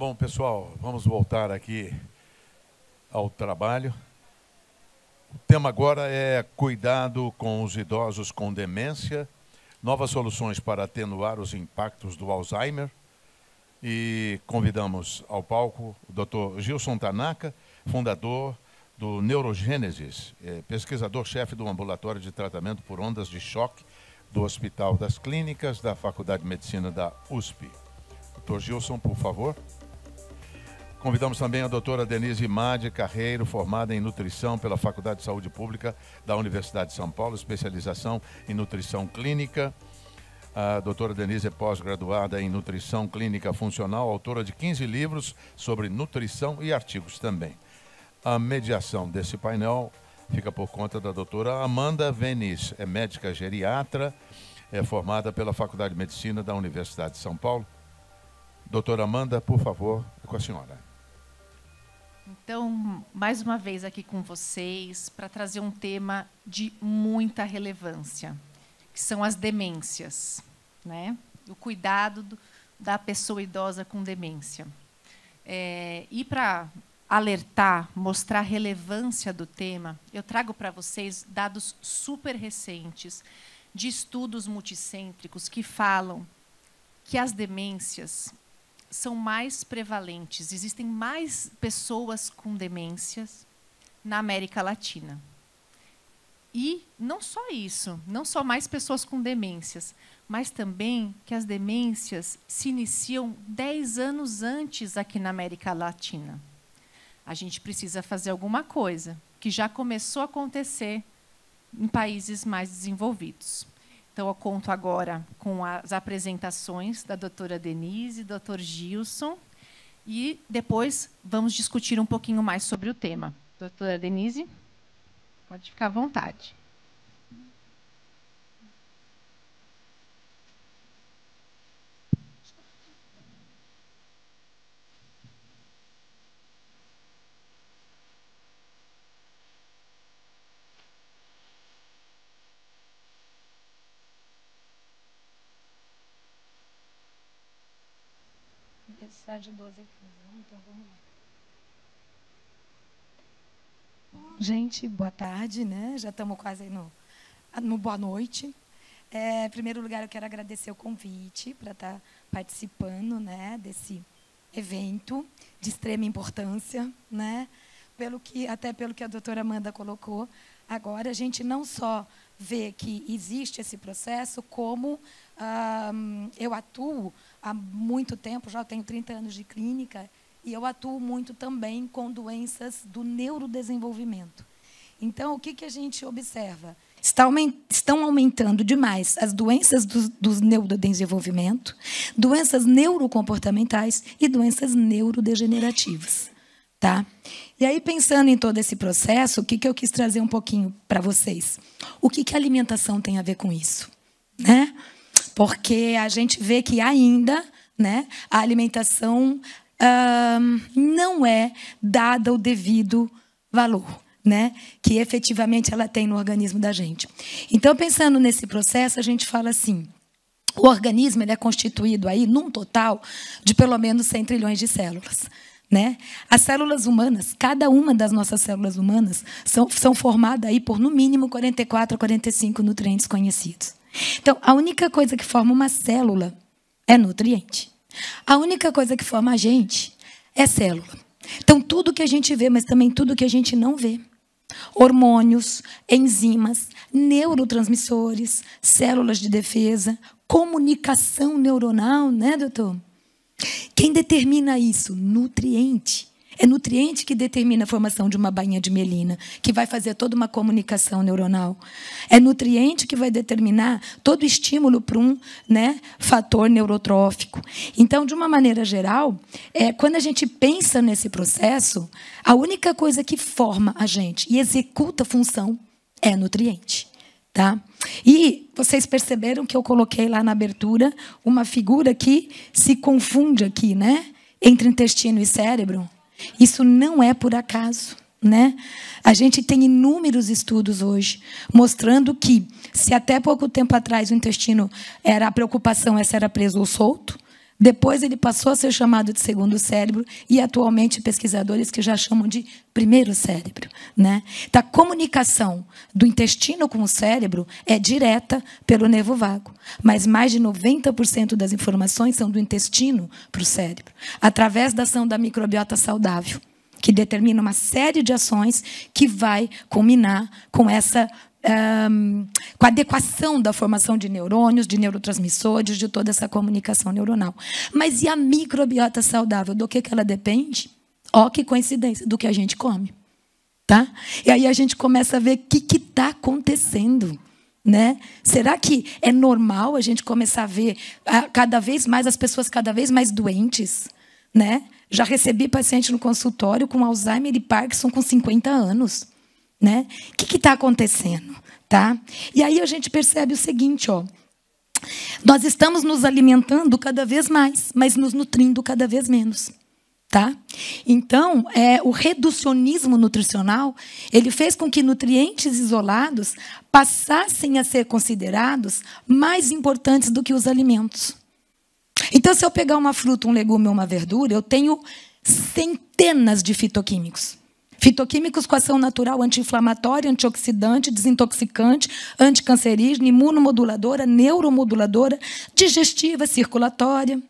Bom, pessoal, vamos voltar aqui ao trabalho. O tema agora é cuidado com os idosos com demência, novas soluções para atenuar os impactos do Alzheimer. E convidamos ao palco o Dr. Gilson Tanaka, fundador do Neurogênesis, pesquisador-chefe do Ambulatório de Tratamento por Ondas de Choque do Hospital das Clínicas da Faculdade de Medicina da USP. Dr. Gilson, por favor. Convidamos também a doutora Denise Madi Carreiro, formada em nutrição pela Faculdade de Saúde Pública da Universidade de São Paulo, especialização em nutrição clínica. A doutora Denise é pós-graduada em nutrição clínica funcional, autora de 15 livros sobre nutrição e artigos também. A mediação desse painel fica por conta da doutora Amanda Venice, é médica geriatra, é formada pela Faculdade de Medicina da Universidade de São Paulo. Doutora Amanda, por favor, é com a senhora. Então, mais uma vez aqui com vocês, para trazer um tema de muita relevância, que são as demências, né? O cuidado da pessoa idosa com demência. E para alertar, mostrar a relevância do tema, eu trago para vocês dados super recentes de estudos multicêntricos que falam que as demências são mais prevalentes, existem mais pessoas com demências na América Latina. E não só isso, não só mais pessoas com demências, mas também que as demências se iniciam 10 anos antes aqui na América Latina. A gente precisa fazer alguma coisa, que já começou a acontecer em países mais desenvolvidos. Então, eu conto agora com as apresentações da doutora Denise e do Dr. Gilson, e depois vamos discutir um pouquinho mais sobre o tema. Doutora Denise, pode ficar à vontade. De 12 então vamos lá. Gente, boa tarde, né? Já estamos quase aí no boa noite. Em primeiro lugar, eu quero agradecer o convite para estar participando, né, desse evento de extrema importância, né? Até pelo que a doutora Amanda colocou. Agora, a gente não só vê que existe esse processo, como eu atuo há muito tempo, já tenho 30 anos de clínica, e eu atuo muito também com doenças do neurodesenvolvimento. Então, o que a gente observa? Estão aumentando demais as doenças do neurodesenvolvimento, doenças neurocomportamentais e doenças neurodegenerativas. Tá? E aí, pensando em todo esse processo, o que eu quis trazer um pouquinho para vocês? O que a alimentação tem a ver com isso? Né? Porque a gente vê que ainda, né, a alimentação não é dada o devido valor, né, que efetivamente ela tem no organismo da gente. Então, pensando nesse processo, a gente fala assim, o organismo ele é constituído aí, num total, de pelo menos 100 trilhões de células. Né? As células humanas, cada uma das nossas células humanas, são formadas aí por, no mínimo, 44 a 45 nutrientes conhecidos. Então, a única coisa que forma uma célula é nutriente. A única coisa que forma a gente é célula. Então, tudo que a gente vê, mas também tudo que a gente não vê. Hormônios, enzimas, neurotransmissores, células de defesa, comunicação neuronal, né, doutor? Quem determina isso? Nutriente. É nutriente que determina a formação de uma bainha de mielina, que vai fazer toda uma comunicação neuronal. É nutriente que vai determinar todo o estímulo para um, né, fator neurotrófico. Então, de uma maneira geral, quando a gente pensa nesse processo, a única coisa que forma a gente e executa a função é nutriente. Tá? E vocês perceberam que eu coloquei lá na abertura uma figura que se confunde aqui, né, entre intestino e cérebro. Isso não é por acaso, né? A gente tem inúmeros estudos hoje mostrando que, se até pouco tempo atrás o intestino a preocupação era preso ou solto, Depois ele passou a ser chamado de segundo cérebro e atualmente pesquisadores que já chamam de primeiro cérebro, né? Então, a comunicação do intestino com o cérebro é direta pelo nervo vago, mas mais de 90% das informações são do intestino para o cérebro, através da ação da microbiota saudável, que determina uma série de ações que vai culminar com essa com a adequação da formação de neurônios, de neurotransmissores, de toda essa comunicação neuronal. Mas e a microbiota saudável? Do que ela depende? Ó, que coincidência, do que a gente come. Tá? E aí a gente começa a ver o que está acontecendo. Né? Será que é normal a gente começar a ver cada vez mais as pessoas cada vez mais doentes? Né? Já recebi paciente no consultório com Alzheimer e Parkinson com 50 anos. Né? O que está acontecendo? Tá? E aí a gente percebe o seguinte, ó, nós estamos nos alimentando cada vez mais, mas nos nutrindo cada vez menos. Tá? Então, o reducionismo nutricional ele fez com que nutrientes isolados passassem a ser considerados mais importantes do que os alimentos. Então, se eu pegar uma fruta, um legume ou uma verdura, eu tenho centenas de fitoquímicos. Fitoquímicos com ação natural anti-inflamatória, antioxidante, desintoxicante, anticancerígena, imunomoduladora, neuromoduladora, digestiva, circulatória.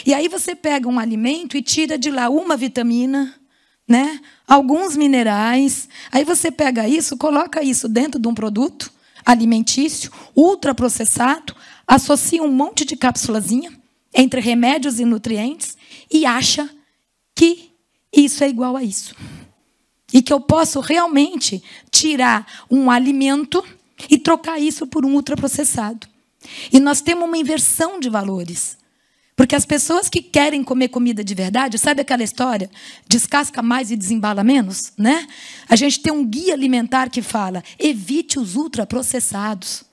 E aí você pega um alimento e tira de lá uma vitamina, né? Alguns minerais. Aí você pega isso, coloca isso dentro de um produto alimentício, ultraprocessado, associa um monte de cápsulazinha entre remédios e nutrientes e acha que isso é igual a isso. E que eu posso realmente tirar um alimento e trocar isso por um ultraprocessado. E nós temos uma inversão de valores. Porque as pessoas que querem comer comida de verdade, sabe aquela história? Descasca mais e desembala menos, né? A gente tem um guia alimentar que fala, evite os ultraprocessados.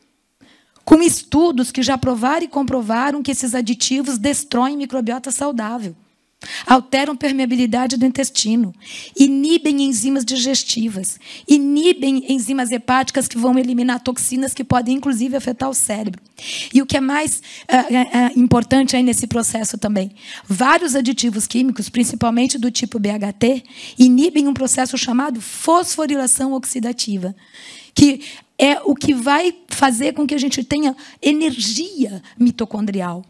Com estudos que já provaram e comprovaram que esses aditivos destroem microbiota saudável. Alteram permeabilidade do intestino, inibem enzimas digestivas, inibem enzimas hepáticas que vão eliminar toxinas que podem, inclusive, afetar o cérebro. E o que é mais importante aí nesse processo também, vários aditivos químicos, principalmente do tipo BHT, inibem um processo chamado fosforilação oxidativa, que é o que vai fazer com que a gente tenha energia mitocondrial.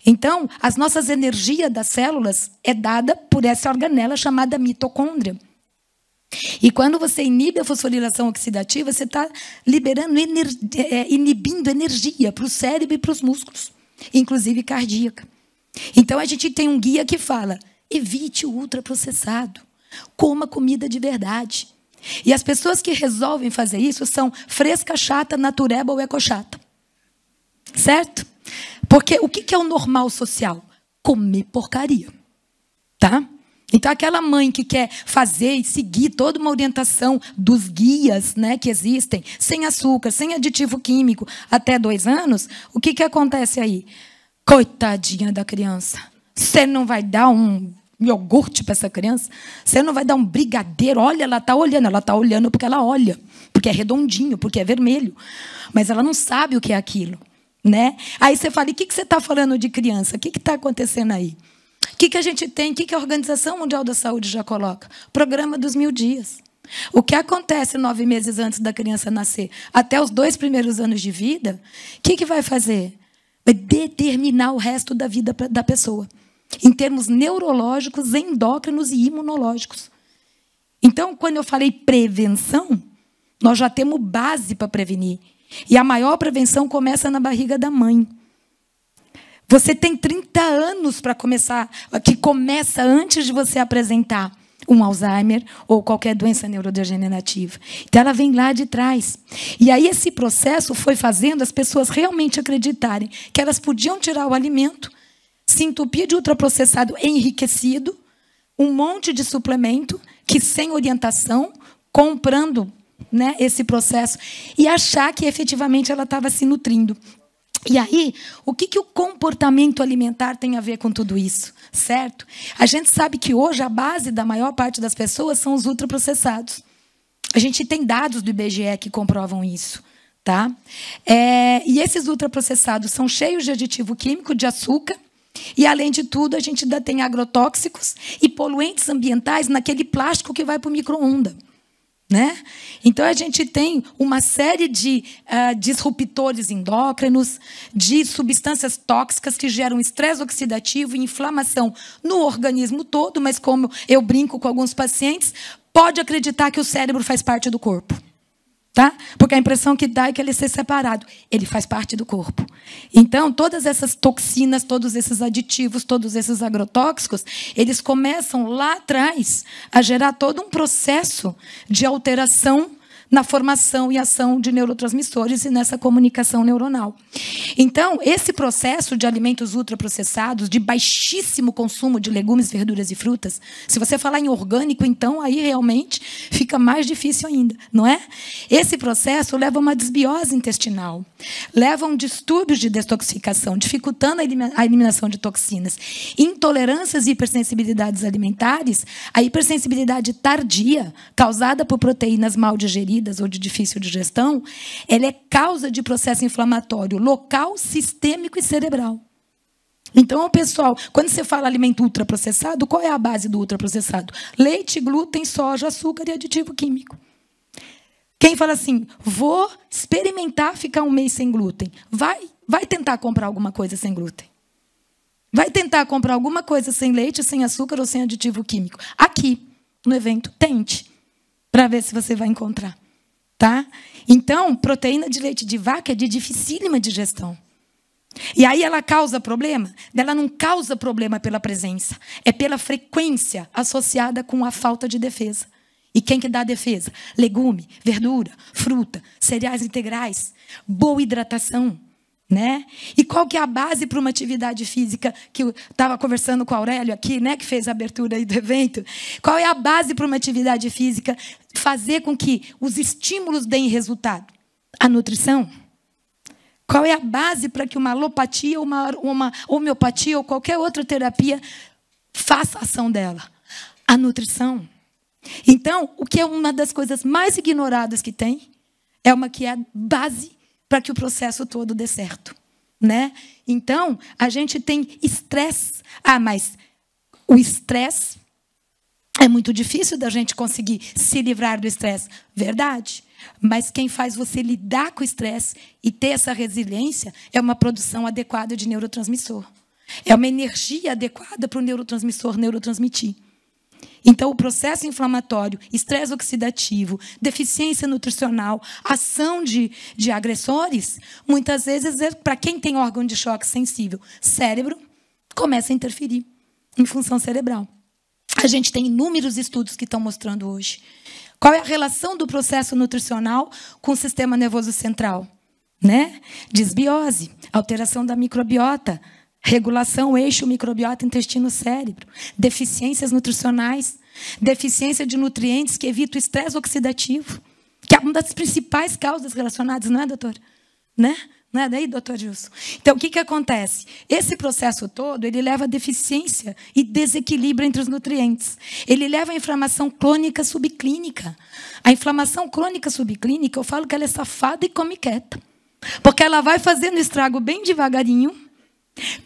Então, as nossas energias das células é dada por essa organela chamada mitocôndria. E quando você inibe a fosforilação oxidativa, você está inibindo energia para o cérebro e para os músculos, inclusive cardíaca. Então, a gente tem um guia que fala, evite o ultraprocessado, coma comida de verdade. E as pessoas que resolvem fazer isso são fresca, chata, natureba ou ecochata. Certo? Porque o que é o normal social? Comer porcaria. Tá? Então, aquela mãe que quer fazer e seguir toda uma orientação dos guias, né, que existem, sem açúcar, sem aditivo químico, até 2 anos, o que acontece aí? Coitadinha da criança. Você não vai dar um iogurte para essa criança? Você não vai dar um brigadeiro? Olha, ela está olhando porque ela olha, porque é redondinho, porque é vermelho. Mas ela não sabe o que é aquilo. Né? Aí você fala, e o que você está falando de criança? O que está acontecendo aí? O que a gente tem? O que a Organização Mundial da Saúde já coloca? Programa dos 1000 dias. O que acontece 9 meses antes da criança nascer? Até os 2 primeiros anos de vida, o que vai fazer? Vai determinar o resto da vida da pessoa. Em termos neurológicos, endócrinos e imunológicos. Então, quando eu falei prevenção, nós já temos base para prevenir. E a maior prevenção começa na barriga da mãe. Você tem 30 anos para começar, que começa antes de você apresentar um Alzheimer ou qualquer doença neurodegenerativa. Então, ela vem lá de trás. E aí, esse processo foi fazendo as pessoas realmente acreditarem que elas podiam tirar o alimento, se entupir de ultraprocessado enriquecido, um monte de suplemento, que sem orientação, comprando, né, esse processo, e achar que efetivamente ela estava se nutrindo. E aí, o que o comportamento alimentar tem a ver com tudo isso? Certo? A gente sabe que hoje a base da maior parte das pessoas são os ultraprocessados. A gente tem dados do IBGE que comprovam isso. Tá? E esses ultraprocessados são cheios de aditivo químico, de açúcar, E, além de tudo, a gente ainda tem agrotóxicos e poluentes ambientais naquele plástico que vai para o micro-ondas, né? Então, a gente tem uma série de disruptores endócrinos, de substâncias tóxicas que geram estresse oxidativo e inflamação no organismo todo, mas, como eu brinco com alguns pacientes, pode acreditar que o cérebro faz parte do corpo. Tá? Porque a impressão que dá é que ele ser separado. Ele faz parte do corpo. Então, todas essas toxinas, todos esses aditivos, todos esses agrotóxicos, eles começam lá atrás a gerar todo um processo de alteração na formação e ação de neurotransmissores e nessa comunicação neuronal. Então, esse processo de alimentos ultraprocessados, de baixíssimo consumo de legumes, verduras e frutas, se você falar em orgânico, então, aí realmente fica mais difícil ainda, não é? Esse processo leva a uma desbiose intestinal, leva a um distúrbio de detoxificação, dificultando a eliminação de toxinas. Intolerâncias e hipersensibilidades alimentares, a hipersensibilidade tardia, causada por proteínas mal digeridas, ou de difícil digestão, ela é causa de processo inflamatório local, sistêmico e cerebral. Então, pessoal, quando você fala alimento ultraprocessado, qual é a base do ultraprocessado? Leite, glúten, soja, açúcar e aditivo químico. Quem fala assim, vou experimentar ficar um mês sem glúten, vai tentar comprar alguma coisa sem glúten. Vai tentar comprar alguma coisa sem leite, sem açúcar ou sem aditivo químico. Aqui, no evento, tente, para ver se você vai encontrar. Tá? Então, proteína de leite de vaca é de dificílima digestão. E aí ela causa problema? Ela não causa problema pela presença. É pela frequência associada com a falta de defesa. E quem que dá a defesa? Legume, verdura, fruta, cereais integrais, boa hidratação. Né? E qual que é a base para uma atividade física, que eu estava conversando com o Aurélio aqui, né, que fez a abertura aí do evento? Qual é a base para uma atividade física fazer com que os estímulos deem resultado? A nutrição. Qual é a base para que uma alopatia, uma homeopatia ou qualquer outra terapia faça a ação dela? A nutrição. Então, o que é uma das coisas mais ignoradas que tem, é uma que é a base para que o processo todo dê certo, né? Então, a gente tem estresse. Mas o estresse é muito difícil da gente conseguir se livrar do estresse. Verdade. Mas quem faz você lidar com o estresse e ter essa resiliência é uma produção adequada de neurotransmissor. É uma energia adequada para o neurotransmissor neurotransmitir. Então, o processo inflamatório, estresse oxidativo, deficiência nutricional, ação de agressores, muitas vezes, para quem tem órgão de choque sensível, cérebro, começa a interferir em função cerebral. A gente tem inúmeros estudos que estão mostrando hoje. Qual é a relação do processo nutricional com o sistema nervoso central? Né? Desbiose, alteração da microbiota, regulação, eixo, microbiota, intestino, cérebro. Deficiências nutricionais. Deficiência de nutrientes que evita o estresse oxidativo, que é uma das principais causas relacionadas, não é, doutor? Né? Não é daí, doutor Gilson? Então, o que acontece? Esse processo todo, ele leva a deficiência e desequilíbrio entre os nutrientes. Ele leva à inflamação crônica subclínica. A inflamação crônica subclínica, eu falo que ela é safada e come quieta. Porque ela vai fazendo estrago bem devagarinho.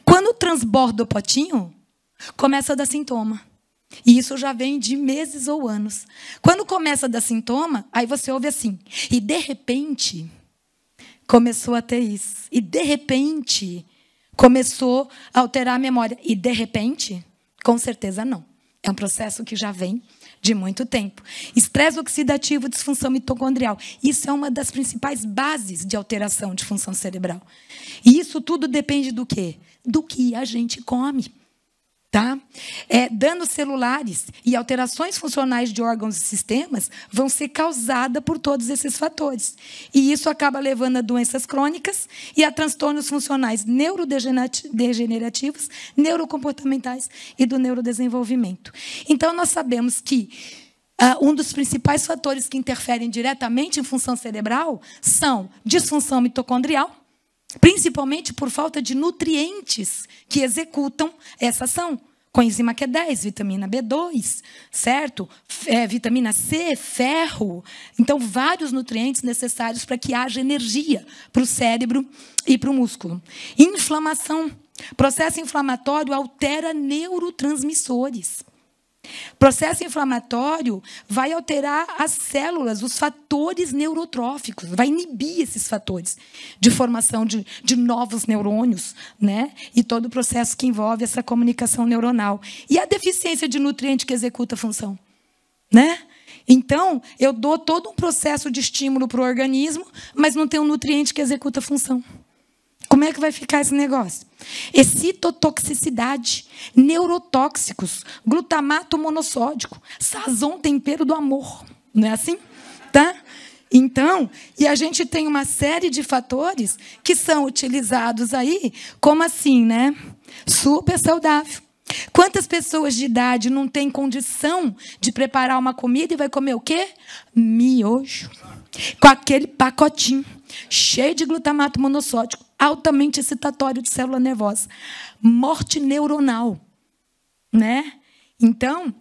Quando transborda o potinho, começa a dar sintoma. E isso já vem de meses ou anos. Quando começa a dar sintoma, aí você ouve assim. E, de repente, começou a ter isso. E, de repente, começou a alterar a memória. E, de repente, com certeza não. É um processo que já vem de muito tempo. Estresse oxidativo, disfunção mitocondrial. Isso é uma das principais bases de alteração de função cerebral. E isso tudo depende do quê? Do que a gente come. Tá? Danos celulares e alterações funcionais de órgãos e sistemas vão ser causadas por todos esses fatores. E isso acaba levando a doenças crônicas e a transtornos funcionais neurodegenerativos, neurocomportamentais e do neurodesenvolvimento. Então, nós sabemos que um dos principais fatores que interferem diretamente em função cerebral são disfunção mitocondrial, principalmente por falta de nutrientes que executam essa ação. Coenzima Q10, vitamina B2, certo? Vitamina C, ferro. Então, vários nutrientes necessários para que haja energia para o cérebro e para o músculo. Inflamação. Processo inflamatório altera neurotransmissores. Processo inflamatório vai alterar as células, os fatores neurotróficos, vai inibir esses fatores de formação de novos neurônios, né? E todo o processo que envolve essa comunicação neuronal. E a deficiência de nutriente que executa a função, né? Então, eu dou todo um processo de estímulo para o organismo, mas não tem um nutriente que executa a função. Como é que vai ficar esse negócio? Excitotoxicidade, neurotóxicos, glutamato monossódico, sazon, tempero do amor. Não é assim? Tá? Então, e a gente tem uma série de fatores que são utilizados aí como assim, né? Super saudável. Quantas pessoas de idade não têm condição de preparar uma comida e vai comer o quê? Miojo. Com aquele pacotinho cheio de glutamato monossódico, altamente excitatório de célula nervosa. Morte neuronal, né? Então,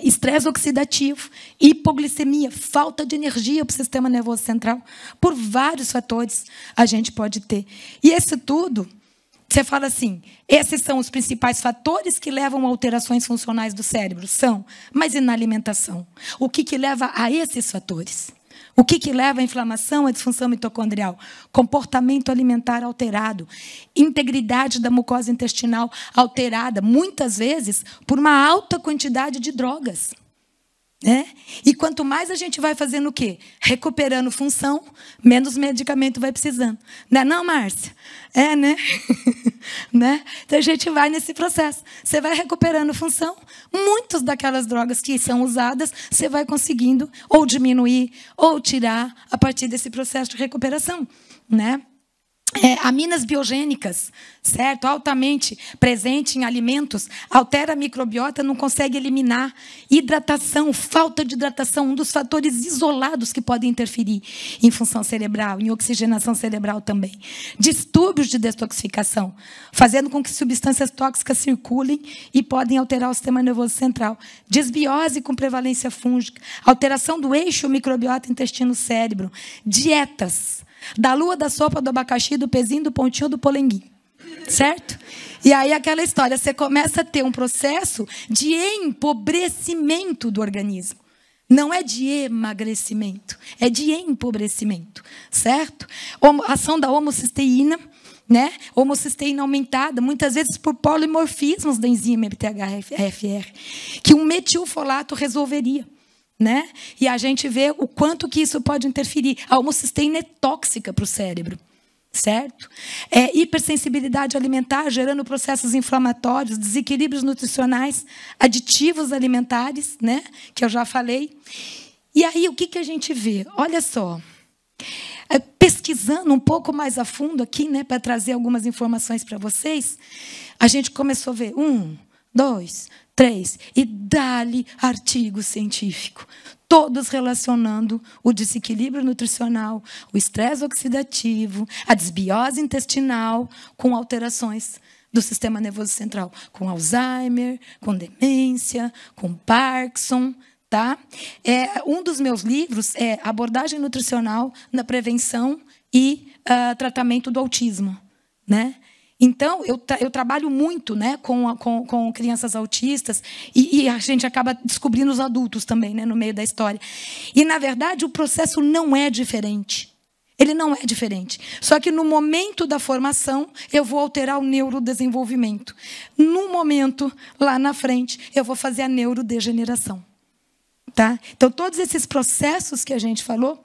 estresse oxidativo, hipoglicemia, falta de energia para o sistema nervoso central. Por vários fatores a gente pode ter. E isso tudo, você fala assim, esses são os principais fatores que levam a alterações funcionais do cérebro? São, mas e na alimentação? O que leva a esses fatores? O que leva à inflamação, à disfunção mitocondrial? Comportamento alimentar alterado, integridade da mucosa intestinal alterada, muitas vezes por uma alta quantidade de drogas. Né? E quanto mais a gente vai fazendo o quê? Recuperando função, menos medicamento vai precisando. Não é não, Márcia? É, né? Né? Então, a gente vai nesse processo. Você vai recuperando função, muitas daquelas drogas que são usadas, você vai conseguindo ou diminuir ou tirar a partir desse processo de recuperação. Né? Aminas biogênicas, certo? Altamente presente em alimentos, altera a microbiota, não consegue eliminar. Hidratação, falta de hidratação, um dos fatores isolados que podem interferir em função cerebral, em oxigenação cerebral também. Distúrbios de detoxificação, fazendo com que substâncias tóxicas circulem e podem alterar o sistema nervoso central. Desbiose com prevalência fúngica, alteração do eixo microbiota intestino-cérebro. Dietas. Da lua, da sopa, do abacaxi, do pezinho, do pontinho, do polenguinho. Certo? E aí aquela história, você começa a ter um processo de empobrecimento do organismo. Não é de emagrecimento, é de empobrecimento. Certo? Ação da homocisteína, né? Homocisteína aumentada, muitas vezes por polimorfismos da enzima MTHFR, que um metilfolato resolveria. Né? E a gente vê o quanto que isso pode interferir. A homocisteína é tóxica para o cérebro, certo? Hipersensibilidade alimentar, gerando processos inflamatórios, desequilíbrios nutricionais, aditivos alimentares, né? Que eu já falei. E aí, o que a gente vê? Olha só. Pesquisando um pouco mais a fundo aqui, né, para trazer algumas informações para vocês, a gente começou a ver 1, 2, 3, e dá-lhe artigo científico, todos relacionando o desequilíbrio nutricional, o estresse oxidativo, a desbiose intestinal com alterações do sistema nervoso central, com Alzheimer, com demência, com Parkinson. Tá? Um dos meus livros é Abordagem Nutricional na Prevenção e Tratamento do Autismo. Né? Então, eu trabalho muito, né, com crianças autistas e a gente acaba descobrindo os adultos também, né, no meio da história. E, na verdade, o processo não é diferente. Ele não é diferente. Só que, no momento da formação, eu vou alterar o neurodesenvolvimento. No momento, lá na frente, eu vou fazer a neurodegeneração. Tá? Então, todos esses processos que a gente falou,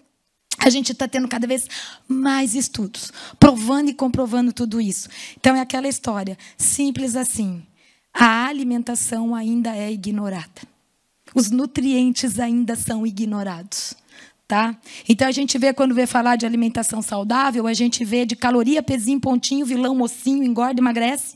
a gente está tendo cada vez mais estudos, provando e comprovando tudo isso. Então, é aquela história, simples assim. A alimentação ainda é ignorada. Os nutrientes ainda são ignorados. Tá? Então, a gente vê, quando vê falar de alimentação saudável, a gente vê de caloria, pezinho, pontinho, vilão, mocinho, engorda, emagrece.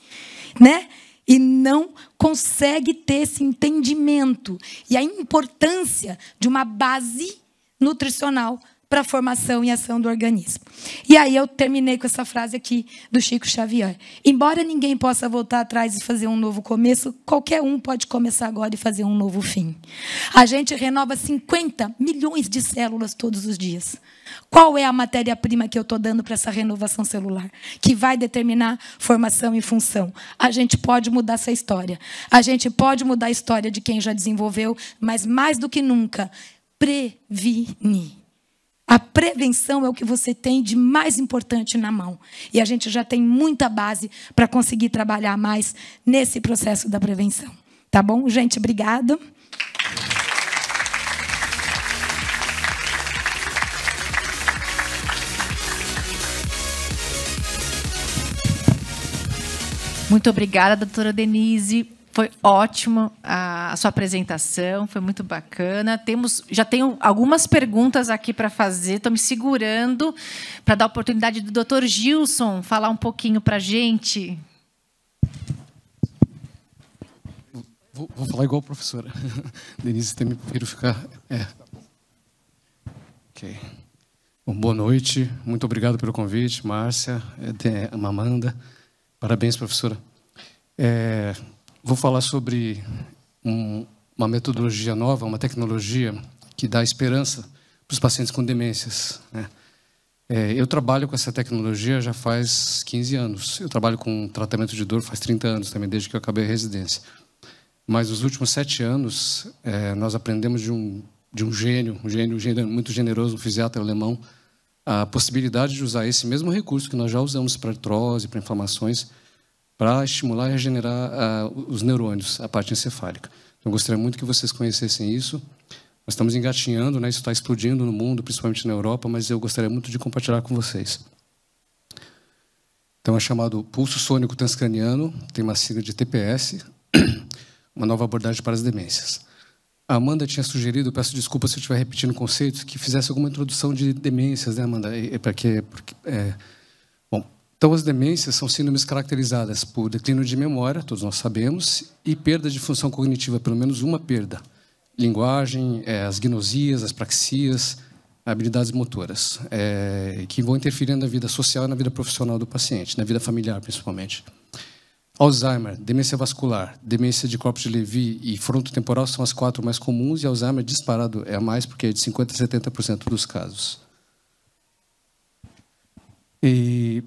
Né? E não consegue ter esse entendimento. E a importância de uma base nutricional para a formação e ação do organismo. E aí eu terminei com essa frase aqui do Chico Xavier. Embora ninguém possa voltar atrás e fazer um novo começo, qualquer um pode começar agora e fazer um novo fim. A gente renova 50 milhões de células todos os dias. Qual é a matéria-prima que eu estou dando para essa renovação celular? Que vai determinar formação e função. A gente pode mudar essa história. A gente pode mudar a história de quem já desenvolveu, mas mais do que nunca, prevenir. A prevenção é o que você tem de mais importante na mão. E a gente já tem muita base para conseguir trabalhar mais nesse processo da prevenção. Tá bom? Gente, obrigada. Muito obrigada, doutora Denise. Foi ótimo a sua apresentação, foi muito bacana. Já tenho algumas perguntas aqui para fazer, estou me segurando para dar a oportunidade do doutor Gilson falar um pouquinho para a gente. Vou falar igual a professora. Denise, também prefiro ficar... Ok. Bom, boa noite, muito obrigado pelo convite, Márcia, Amanda. Parabéns, professora. Vou falar sobre uma metodologia nova, uma tecnologia que dá esperança para os pacientes com demências, né? Eu trabalho com essa tecnologia já faz 15 anos. Eu trabalho com tratamento de dor faz 30 anos também, desde que eu acabei a residência. Mas nos últimos 7 anos, nós aprendemos de um gênio muito generoso, um fisiatra alemão, a possibilidade de usar esse mesmo recurso que nós já usamos para artrose, para inflamações, para estimular e regenerar os neurônios, a parte encefálica. Então, eu gostaria muito que vocês conhecessem isso. Nós estamos engatinhando, né? Isso está explodindo no mundo, principalmente na Europa, mas eu gostaria muito de compartilhar com vocês. Então, é chamado pulso sônico transcraniano, tem uma sigla de TPS, uma nova abordagem para as demências. A Amanda tinha sugerido, peço desculpa se eu estiver repetindo conceitos, que fizesse alguma introdução de demências, né, Amanda? Bom, então, as demências são síndromes caracterizadas por declínio de memória, todos nós sabemos, e perda de função cognitiva, pelo menos uma perda. Linguagem, as gnosias, as praxias, habilidades motoras, que vão interferir na vida social e na vida profissional do paciente, na vida familiar, principalmente. Alzheimer, demência vascular, demência de corpos de Levy e frontotemporal são as 4 mais comuns, e Alzheimer disparado é a mais, porque é de 50% a 70% dos casos. E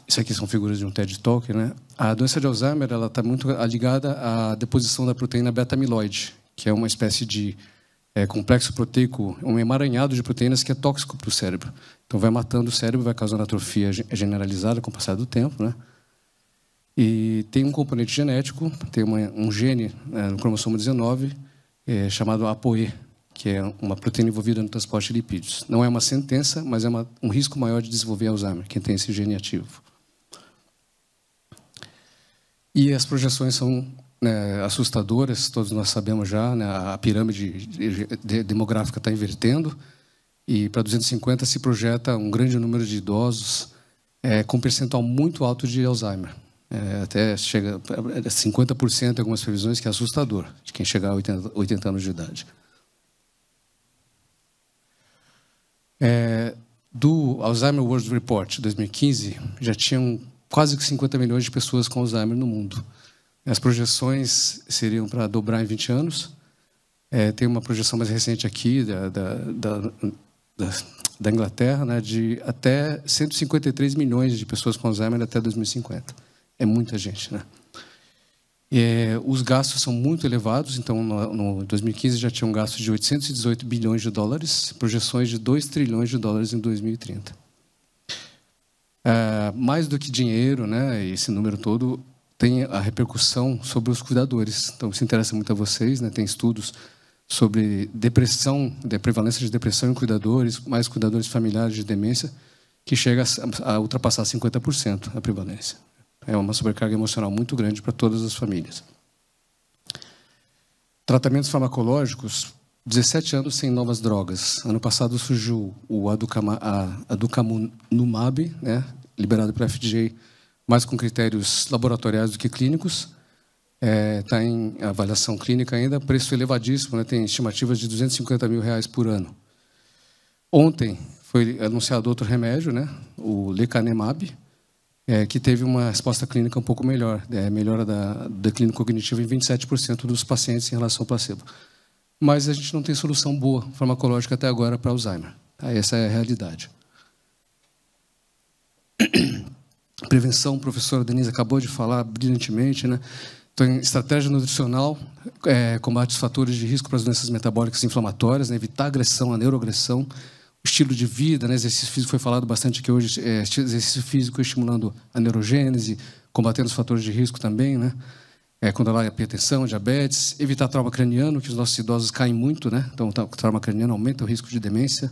isso aqui são figuras de um TED Talk, né? A doença de Alzheimer está muito ligada à deposição da proteína beta-amiloide, que é uma espécie de complexo proteico, um emaranhado de proteínas que é tóxico para o cérebro. Então, vai matando o cérebro, vai causando atrofia generalizada com o passar do tempo, né? E tem um componente genético, tem um gene no cromossomo 19, chamado ApoE, que é uma proteína envolvida no transporte de lipídios. Não é uma sentença, mas é um risco maior de desenvolver Alzheimer, quem tem esse gene ativo. E as projeções são assustadoras, todos nós sabemos já, né? A pirâmide demográfica está invertendo, e para 2050 se projeta um grande número de idosos com um percentual muito alto de Alzheimer. Até chega a 50% em algumas previsões, que é assustador, de quem chegar a 80 anos de idade. Do Alzheimer World Report 2015, já tinham quase 50 milhões de pessoas com Alzheimer no mundo. As projeções seriam para dobrar em 20 anos. Tem uma projeção mais recente aqui da Inglaterra, né, de até 153 milhões de pessoas com Alzheimer até 2050. É muita gente, né? Os gastos são muito elevados. Então, no 2015 já tinha um gasto de 818 bilhões de dólares, projeções de 2 trilhões de dólares em 2030. Mais do que dinheiro, né, esse número todo tem a repercussão sobre os cuidadores. Então, isso interessa muito a vocês, né? Tem estudos sobre depressão, da prevalência de depressão em cuidadores, mais cuidadores familiares de demência, que chega a ultrapassar 50% a prevalência. É uma sobrecarga emocional muito grande para todas as famílias. Tratamentos farmacológicos, 17 anos sem novas drogas. Ano passado surgiu o aducanumab, né, liberado pela FDA, mais com critérios laboratoriais do que clínicos. Está em avaliação clínica ainda, preço elevadíssimo, né, tem estimativas de R$250 mil por ano. Ontem foi anunciado outro remédio, né, o lecanemab, que teve uma resposta clínica um pouco melhor, melhora do declínio cognitivo em 27% dos pacientes em relação ao placebo. Mas a gente não tem solução boa farmacológica até agora para Alzheimer. Tá? Essa é a realidade. Prevenção, a professora Denise acabou de falar brilhantemente, né? Então, estratégia nutricional, combate os fatores de risco para as doenças metabólicas inflamatórias, né? Evitar agressão, a neuroagressão, estilo de vida, né? Exercício físico foi falado bastante aqui hoje, exercício físico estimulando a neurogênese, combatendo os fatores de risco também, né? Controlar a hipertensão, diabetes, evitar trauma craniano, que os nossos idosos caem muito, né? Então, o trauma craniano aumenta o risco de demência,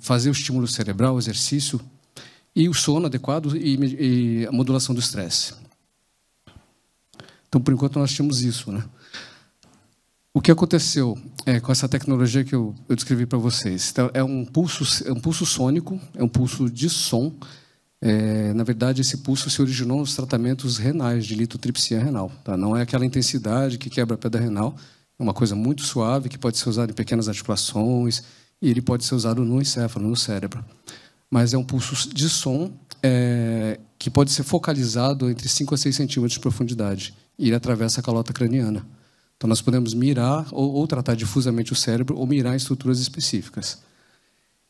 fazer o estímulo cerebral, o exercício, e o sono adequado e a modulação do estresse. Então, por enquanto, nós tínhamos isso, né? O que aconteceu com essa tecnologia que eu descrevi para vocês? Então, é um pulso sônico, é um pulso de som. Na verdade, esse pulso se originou nos tratamentos renais, de litotripsia renal. Tá? Não é aquela intensidade que quebra a pedra renal, é uma coisa muito suave, que pode ser usada em pequenas articulações, e ele pode ser usado no encéfalo, no cérebro. Mas é um pulso de som que pode ser focalizado entre 5 a 6 centímetros de profundidade, e ele atravessa a calota craniana. Então, nós podemos mirar ou tratar difusamente o cérebro ou mirar em estruturas específicas.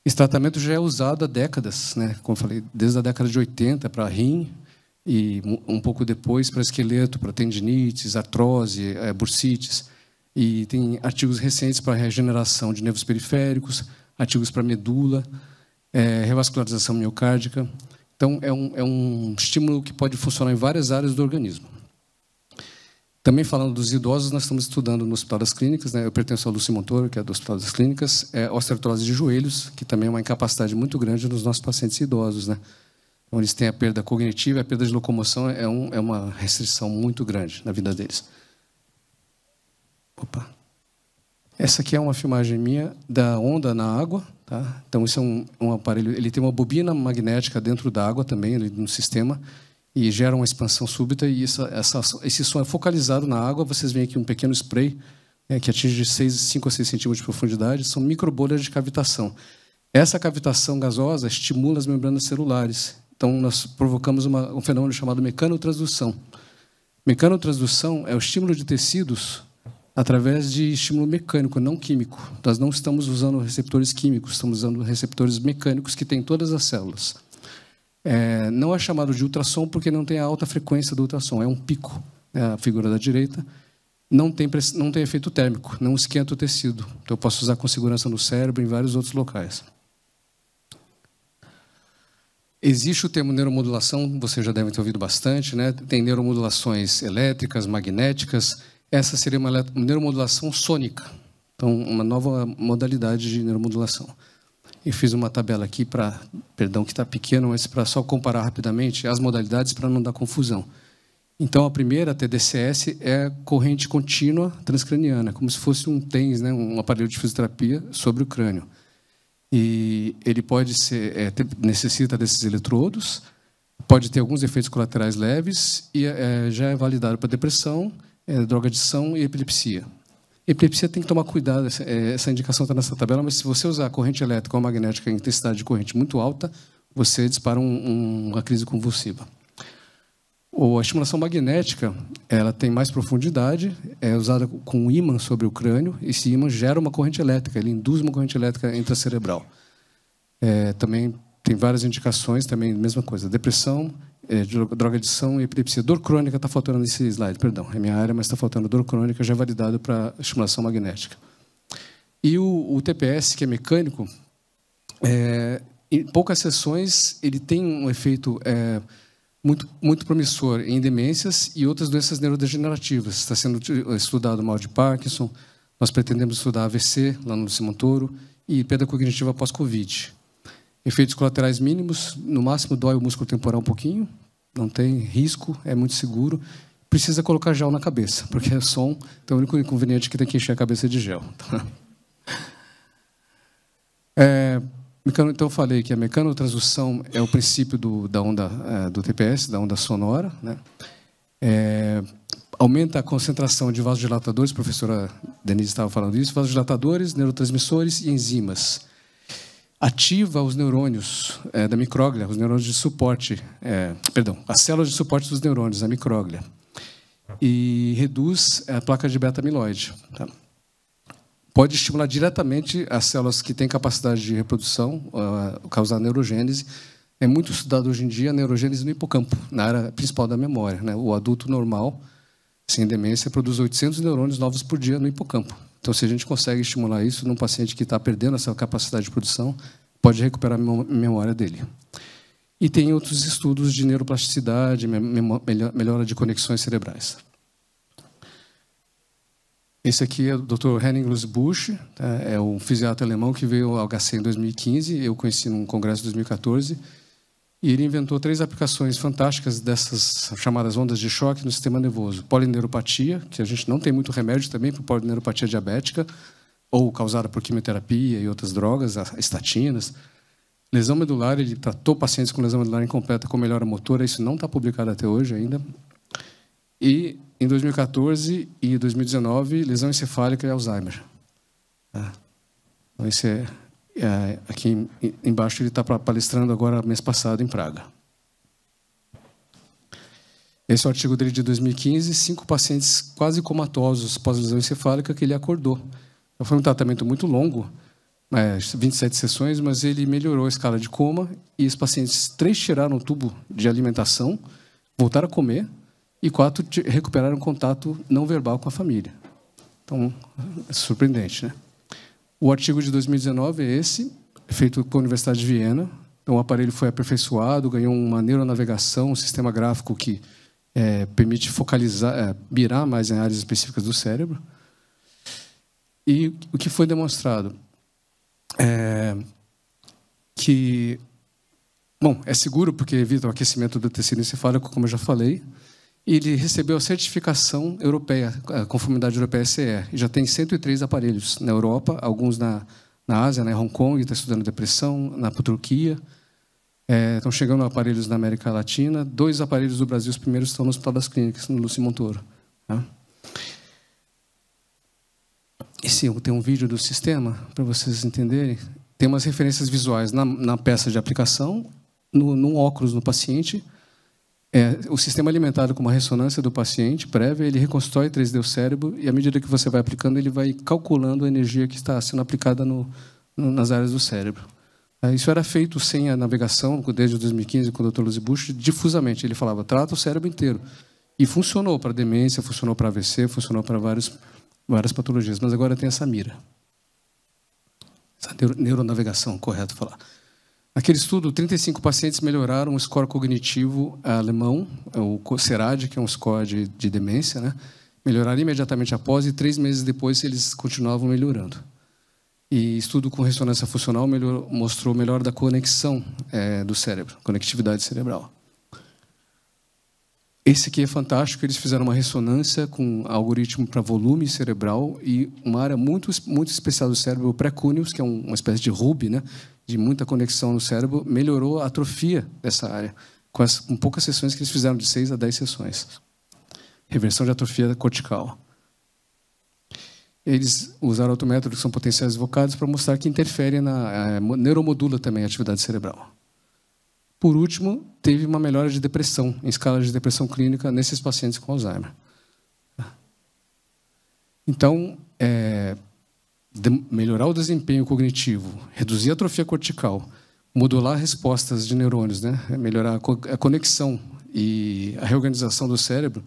Esse tratamento já é usado há décadas, né? Como eu falei, desde a década de 80 para rim e um pouco depois para esqueleto, para tendinites, artrose, bursites. E tem artigos recentes para regeneração de nervos periféricos, artigos para medula, revascularização miocárdica. Então, é um estímulo que pode funcionar em várias áreas do organismo. Também falando dos idosos, nós estamos estudando no Hospital das Clínicas, né? Eu pertenço ao Lúcio Montoro, que é do Hospital das Clínicas, osteoartrose de joelhos, que também é uma incapacidade muito grande nos nossos pacientes idosos, né? Então, eles têm a perda cognitiva, a perda de locomoção é uma restrição muito grande na vida deles. Opa. Essa aqui é uma filmagem minha da onda na água, tá? Então, isso é um aparelho, ele tem uma bobina magnética dentro da água também, no sistema, e gera uma expansão súbita, e esse som é focalizado na água. Vocês veem aqui um pequeno spray que atinge 5 a 6 centímetros de profundidade, são microbolhas de cavitação. Essa cavitação gasosa estimula as membranas celulares. Então, nós provocamos um fenômeno chamado mecanotransdução. Mecanotransdução é o estímulo de tecidos através de estímulo mecânico, não químico. Nós não estamos usando receptores químicos, estamos usando receptores mecânicos que têm todas as células. Não é chamado de ultrassom porque não tem a alta frequência do ultrassom, é um pico. A figura da direita não tem efeito térmico, não esquenta o tecido. Então, eu posso usar com segurança no cérebro e em vários outros locais. Existe o termo neuromodulação, vocês já devem ter ouvido bastante, né? Tem neuromodulações elétricas, magnéticas. Essa seria uma neuromodulação sônica, então uma nova modalidade de neuromodulação. E fiz uma tabela aqui perdão que está pequeno, mas para só comparar rapidamente as modalidades para não dar confusão. Então, a primeira, a TDCS, é corrente contínua transcraniana, como se fosse um TENS, né, um aparelho de fisioterapia sobre o crânio. E ele pode ser, necessita desses eletrodos, pode ter alguns efeitos colaterais leves e já é validado para depressão, drogadição e epilepsia. Epilepsia tem que tomar cuidado, essa indicação está nessa tabela, mas se você usar corrente elétrica ou magnética em intensidade de corrente muito alta, você dispara uma crise convulsiva. A estimulação magnética, ela tem mais profundidade, é usada com ímã sobre o crânio, e esse ímã gera uma corrente elétrica, ele induz uma corrente elétrica intracerebral. Também tem várias indicações, também mesma coisa, depressão, drogadição e epilepsia. Dor crônica está faltando nesse slide, perdão, é minha área, mas está faltando dor crônica, já é validado para estimulação magnética. E o TPS, que é mecânico, em poucas sessões, ele tem um efeito muito promissor em demências e outras doenças neurodegenerativas. Está sendo estudado o mal de Parkinson, nós pretendemos estudar AVC, lá no Lúcio Montoro, e perda cognitiva pós-Covid. Efeitos colaterais mínimos, no máximo dói o músculo temporal um pouquinho, não tem risco, é muito seguro. Precisa colocar gel na cabeça, porque é som, então o único inconveniente é que tem que encher a cabeça de gel. Então, eu falei que a mecanotransdução é o princípio da onda do TPS, da onda sonora, né? Aumenta a concentração de vasodilatadores, a professora Denise estava falando disso, vasodilatadores, neurotransmissores e enzimas. ativa os neurônios da micróglia, os neurônios de suporte, as células de suporte dos neurônios, a micróglia, e reduz a placa de beta-amiloide. Tá? Pode estimular diretamente as células que têm capacidade de reprodução, causar neurogênese. É muito estudado hoje em dia a neurogênese no hipocampo, na área principal da memória, né? O adulto normal, sem demência, produz 800 neurônios novos por dia no hipocampo. Então, se a gente consegue estimular isso num paciente que está perdendo essa capacidade de produção, pode recuperar a memória dele. E tem outros estudos de neuroplasticidade, melhora de conexões cerebrais. Esse aqui é o Dr. Henning Busch, tá? É um fisiatra alemão que veio ao HC em 2015, eu conheci num congresso em 2014, e ele inventou 3 aplicações fantásticas dessas chamadas ondas de choque no sistema nervoso. Polineuropatia, que a gente não tem muito remédio também para polineuropatia diabética, ou causada por quimioterapia e outras drogas, estatinas. Lesão medular, ele tratou pacientes com lesão medular incompleta com melhora motora, isso não está publicado até hoje ainda. E, em 2014 e 2019, lesão encefálica e Alzheimer. Então, esse aqui embaixo ele está palestrando agora mês passado em Praga. Esse é o artigo dele de 2015, 5 pacientes quase comatosos pós-lesão encefálica que ele acordou. Então, foi um tratamento muito longo, 27 sessões, mas ele melhorou a escala de coma e os pacientes, 3 tiraram o tubo de alimentação, voltaram a comer e 4 recuperaram contato não verbal com a família. Então, é surpreendente, né? O artigo de 2019 é esse, feito com a Universidade de Viena. Então, o aparelho foi aperfeiçoado, ganhou uma neuronavegação, um sistema gráfico que permite focalizar, mirar mais em áreas específicas do cérebro. E o que foi demonstrado é que, bom, é seguro porque evita o aquecimento do tecido encefálico, como eu já falei. E ele recebeu a certificação europeia, a conformidade europeia CE. E já tem 103 aparelhos na Europa, alguns na Ásia, né, Hong Kong, está estudando depressão, na Turquia. Estão chegando aparelhos na América Latina. 2 aparelhos do Brasil, os primeiros estão no Hospital das Clínicas, no Lúcio Montoro. Tá? Esse tem um vídeo do sistema, para vocês entenderem. Tem umas referências visuais na peça de aplicação, num óculos no paciente. O sistema alimentado com uma ressonância do paciente prévia, ele reconstrói 3D o cérebro e, à medida que você vai aplicando, ele vai calculando a energia que está sendo aplicada nas áreas do cérebro. Isso era feito sem a navegação, desde 2015, com o Dr. Luzi Busch, difusamente. Ele falava, trata o cérebro inteiro. E funcionou para demência, funcionou para AVC, funcionou para várias patologias. Mas agora tem essa mira. Essa neuronavegação, correto falar. Naquele estudo, 35 pacientes melhoraram o score cognitivo alemão, o CERAD, que é um score de demência, né? Melhoraram imediatamente após e 3 meses depois eles continuavam melhorando. E estudo com ressonância funcional mostrou melhora da conexão do cérebro, conectividade cerebral. Esse aqui é fantástico, eles fizeram uma ressonância com algoritmo para volume cerebral e uma área muito, muito especial do cérebro, o pré-cúneus, que é uma espécie de hub, né, de muita conexão no cérebro, melhorou a atrofia dessa área, com poucas sessões que eles fizeram, de 6 a 10 sessões. Reversão de atrofia cortical. Eles usaram outro método, que são potenciais evocados, para mostrar que interfere neuromodula também a atividade cerebral. Por último, teve uma melhora de depressão, em escala de depressão clínica, nesses pacientes com Alzheimer. Então, melhorar o desempenho cognitivo, reduzir a atrofia cortical, modular respostas de neurônios, né? Melhorar a conexão e a reorganização do cérebro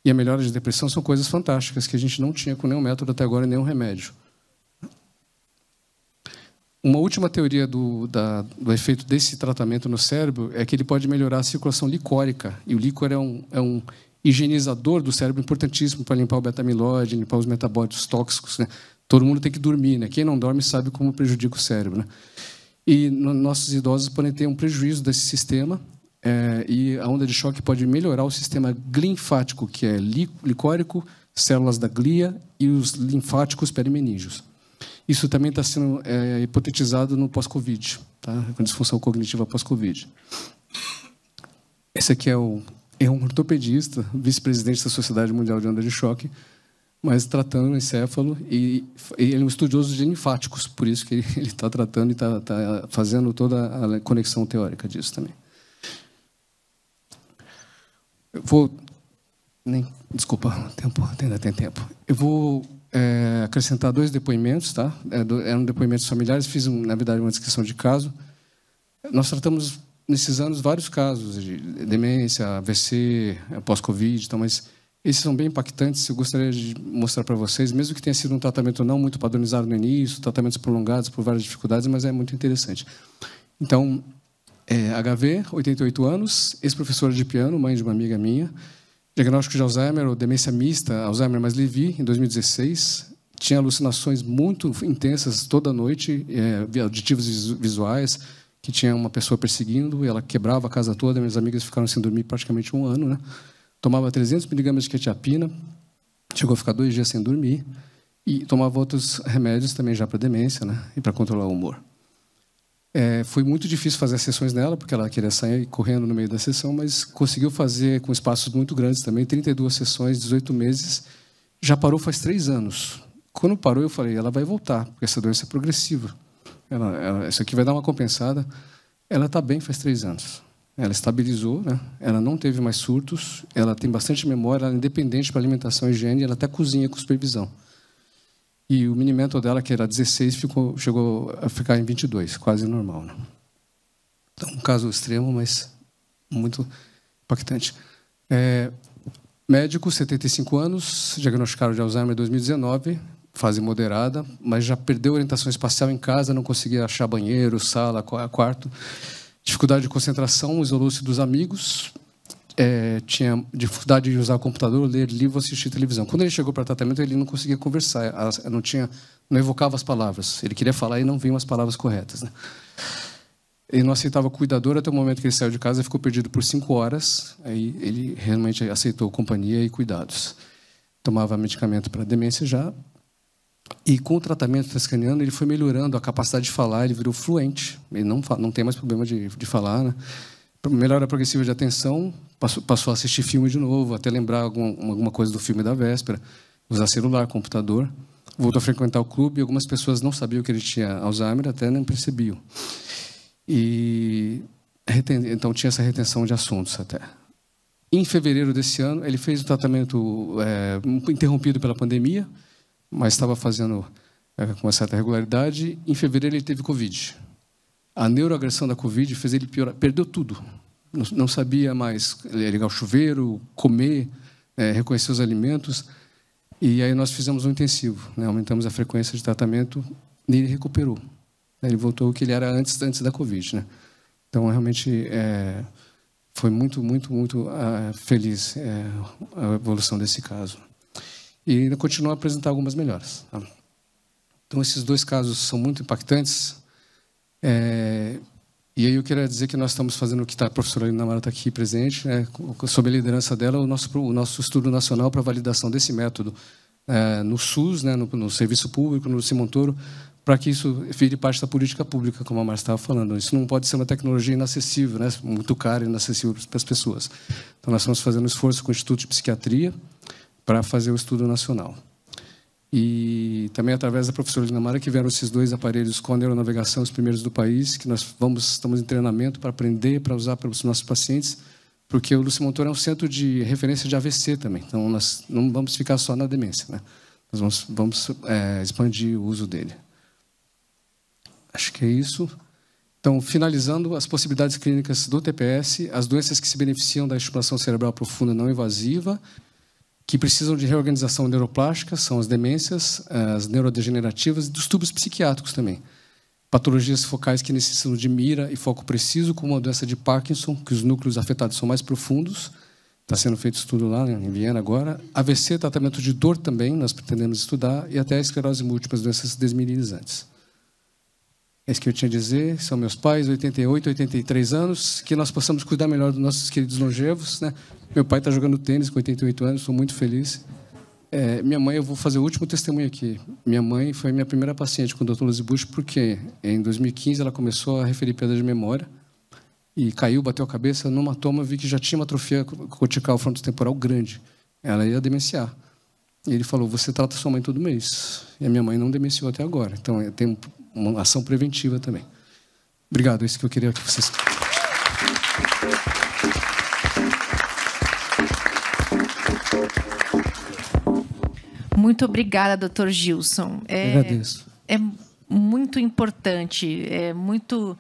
e a melhora de depressão são coisas fantásticas que a gente não tinha com nenhum método até agora, nenhum remédio. Uma última teoria do efeito desse tratamento no cérebro é que ele pode melhorar a circulação licórica. E o líquor é um higienizador do cérebro importantíssimo para limpar o beta-amiloide, limpar os metabólitos tóxicos, né? Todo mundo tem que dormir, né? Quem não dorme sabe como prejudica o cérebro, né? E nossos idosos podem ter um prejuízo desse sistema, e a onda de choque pode melhorar o sistema linfático, que é licórico, células da glia e os linfáticos perimenígeos. Isso também está sendo hipotetizado no pós-Covid, tá? Com disfunção cognitiva pós-Covid. Esse aqui é um ortopedista, vice-presidente da Sociedade Mundial de Onda de Choque, mas tratando o encéfalo, e ele é um estudioso de linfáticos, por isso que ele está tratando e está fazendo toda a conexão teórica disso também. Eu vou... Desculpa, ainda tem tempo. Eu vou acrescentar 2 depoimentos, tá? Eram depoimentos familiares, fiz, na verdade, uma descrição de caso. Nós tratamos, nesses anos, vários casos de demência, AVC, pós-Covid, então, mas esses são bem impactantes. Eu gostaria de mostrar para vocês, mesmo que tenha sido um tratamento não muito padronizado no início, tratamentos prolongados por várias dificuldades, mas é muito interessante. Então, HV, 88 anos, ex-professora de piano, mãe de uma amiga minha, diagnóstico de Alzheimer ou demência mista, Alzheimer mais Lewy, em 2016. Tinha alucinações muito intensas toda noite, auditivos visuais, que tinha uma pessoa perseguindo, e ela quebrava a casa toda. Minhas amigas ficaram sem dormir praticamente 1 ano, né? Tomava 300 miligramas de quetiapina, chegou a ficar 2 dias sem dormir, e tomava outros remédios também já para demência, né? E para controlar o humor. Foi muito difícil fazer as sessões nela, porque ela queria sair correndo no meio da sessão, mas conseguiu fazer com espaços muito grandes também, 32 sessões, 18 meses. Já parou faz 3 anos. Quando parou, eu falei, ela vai voltar, porque essa doença é progressiva. Isso aqui vai dar uma compensada. Ela está bem faz 3 anos. Ela estabilizou, né? Ela não teve mais surtos, ela tem bastante memória, ela é independente para alimentação e higiene, ela até cozinha com supervisão. E o mini-mental dela, que era 16, chegou a ficar em 22, quase normal, né? Então, um caso extremo, mas muito impactante. Médico, 75 anos, diagnosticaram de Alzheimer em 2019, fase moderada, mas já perdeu orientação espacial em casa, não conseguia achar banheiro, sala, quarto. Dificuldade de concentração, isolou-se dos amigos, tinha dificuldade de usar o computador, ler livro, assistir televisão. Quando ele chegou para tratamento, ele não conseguia conversar, não evocava as palavras. Ele queria falar e não vinham as palavras corretas, né? Ele não aceitava cuidador até o momento que ele saiu de casa, ficou perdido por 5 horas. Aí ele realmente aceitou companhia e cuidados. Tomava medicamento para demência já. E com o tratamento transcraniano, ele foi melhorando a capacidade de falar, ele virou fluente. Ele não tem mais problema de falar, né? Melhora progressiva de atenção, passou a assistir filme de novo, até lembrar alguma coisa do filme da véspera, usar celular, computador. Voltou a frequentar o clube, e algumas pessoas não sabiam que ele tinha Alzheimer, até nem percebiam. Então, tinha essa retenção de assuntos até. Em fevereiro desse ano, ele fez o tratamento interrompido pela pandemia, mas estava fazendo com uma certa regularidade. Em fevereiro, ele teve Covid. A neuroagressão da Covid fez ele piorar, perdeu tudo. Não sabia mais ligar o chuveiro, comer, reconhecer os alimentos. E aí nós fizemos um intensivo, né? Aumentamos a frequência de tratamento e ele recuperou. Ele voltou ao que ele era antes da Covid, né? Então, realmente, foi muito, muito, muito feliz a evolução desse caso. E ainda continua a apresentar algumas melhoras. Tá? Então, esses 2 casos são muito impactantes. E aí eu queria dizer que nós estamos fazendo o que a professora Lina Mara está aqui presente, né, sob a liderança dela, o nosso estudo nacional para validação desse método no SUS, né, no serviço público, no Simão Toro, para que isso vire parte da política pública, como a Márcia estava falando. Isso não pode ser uma tecnologia inacessível, né, muito cara e inacessível para as pessoas. Então, nós estamos fazendo um esforço com o Instituto de Psiquiatria para fazer o estudo nacional. E também através da professora Lina Mara, que vieram esses 2 aparelhos com a neuronavegação, os primeiros do país, que nós estamos em treinamento para aprender, para usar para os nossos pacientes, porque o Simão Toro é um centro de referência de AVC também. Então, nós não vamos ficar só na demência, né? Nós vamos expandir o uso dele. Acho que é isso. Então, finalizando, as possibilidades clínicas do TPS, as doenças que se beneficiam da estimulação cerebral profunda não invasiva, que precisam de reorganização neuroplástica, são as demências, as neurodegenerativas e dos tubos psiquiátricos também. Patologias focais que necessitam de mira e foco preciso, como a doença de Parkinson, que os núcleos afetados são mais profundos. Está sendo feito estudo lá em Viena agora. AVC, tratamento de dor também, nós pretendemos estudar, e até a esclerose múltipla, as doenças desmineralizantes. É isso que eu tinha a dizer. São meus pais, 88, 83 anos, que nós possamos cuidar melhor dos nossos queridos longevos, né? Meu pai está jogando tênis com 88 anos, estou muito feliz. Minha mãe, eu vou fazer o último testemunho aqui. Minha mãe foi minha primeira paciente com o Dr. Luiz Bush, porque em 2015 ela começou a referir perda de memória e caiu, bateu a cabeça numa toma, vi que já tinha uma atrofia cortical frontotemporal grande. Ela ia demenciar. E ele falou, você trata sua mãe todo mês. E a minha mãe não demenciou até agora. Então, tem uma ação preventiva também. Obrigado, é isso que eu queria que vocês... Muito obrigada, doutor Gilson. Agradeço. É muito importante, é muito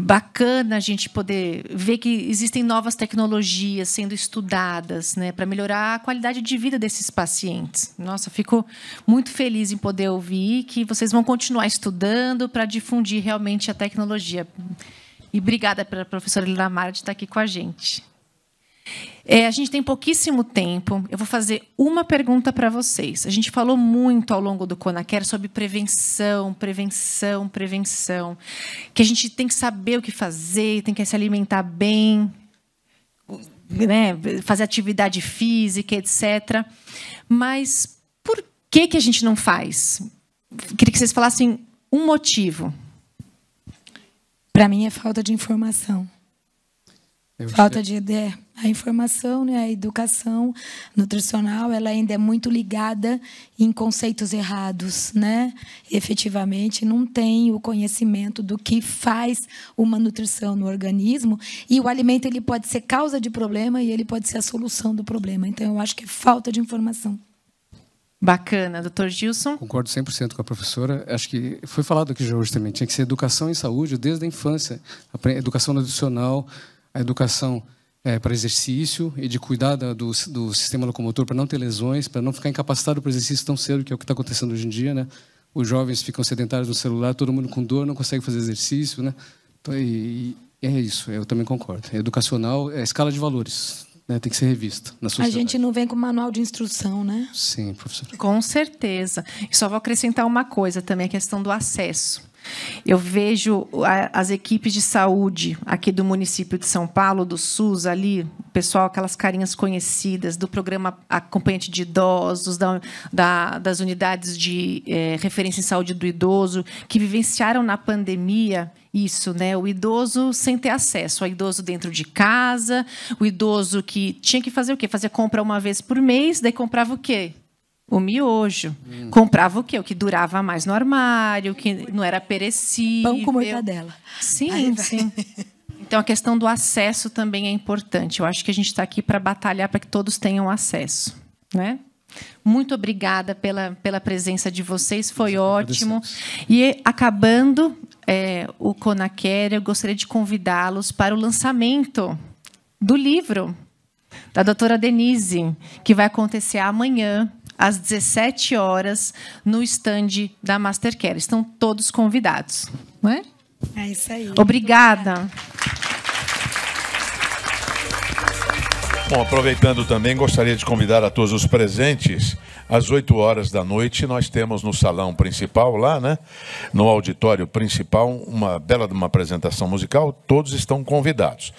bacana a gente poder ver que existem novas tecnologias sendo estudadas, né, para melhorar a qualidade de vida desses pacientes. Nossa, fico muito feliz em poder ouvir que vocês vão continuar estudando para difundir realmente a tecnologia. E obrigada pela professora Helena Mara de estar aqui com a gente. A gente tem pouquíssimo tempo. Eu vou fazer uma pergunta para vocês. A gente falou muito ao longo do CONACHER sobre prevenção, prevenção, prevenção. Que a gente tem que saber o que fazer, tem que se alimentar bem, né, fazer atividade física, etc. Mas por que a gente não faz? Queria que vocês falassem um motivo. Para mim é falta de informação. Falta de ideia. A informação, né, a educação nutricional, ela ainda é muito ligada em conceitos errados, né? Efetivamente, não tem o conhecimento do que faz uma nutrição no organismo, e o alimento ele pode ser causa de problema e ele pode ser a solução do problema. Então, eu acho que é falta de informação. Bacana. Doutor Gilson? Concordo 100% com a professora. Acho que foi falado aqui já hoje também. Tinha que ser educação em saúde desde a infância. A educação nutricional, a educação para exercício e de cuidar do sistema locomotor para não ter lesões, para não ficar incapacitado para o exercício tão cedo, que é o que está acontecendo hoje em dia, né? Os jovens ficam sedentários no celular, todo mundo com dor, não consegue fazer exercício, né? Então, e é isso, eu também concordo. É educacional, é a escala de valores, né? Tem que ser revista na sociedade. A gente não vem com manual de instrução, né? Sim, professor. Com certeza. E só vou acrescentar uma coisa também, a questão do acesso. Eu vejo as equipes de saúde aqui do município de São Paulo, do SUS, ali, o pessoal, aquelas carinhas conhecidas do programa acompanhante de idosos, das unidades de referência em saúde do idoso, que vivenciaram na pandemia isso, né? O idoso sem ter acesso, o idoso dentro de casa, o idoso que tinha que fazer o quê? Fazer compra uma vez por mês, daí comprava o quê? O miojo. Comprava o quê? O que durava mais no armário, o que não era perecível. Pão com mortadela. Sim, sim. Então, a questão do acesso também é importante. Eu acho que a gente está aqui para batalhar para que todos tenham acesso, né? Muito obrigada pela presença de vocês, foi ótimo. E, acabando o CONACHER, eu gostaria de convidá-los para o lançamento do livro da doutora Denise, que vai acontecer amanhã, às 17 horas, no estande da Mastercare. Estão todos convidados, não é? É isso aí. Obrigada. Bom, aproveitando também, gostaria de convidar a todos os presentes. Às 8 horas da noite, nós temos no salão principal, lá, né, no auditório principal, uma bela apresentação musical. Todos estão convidados.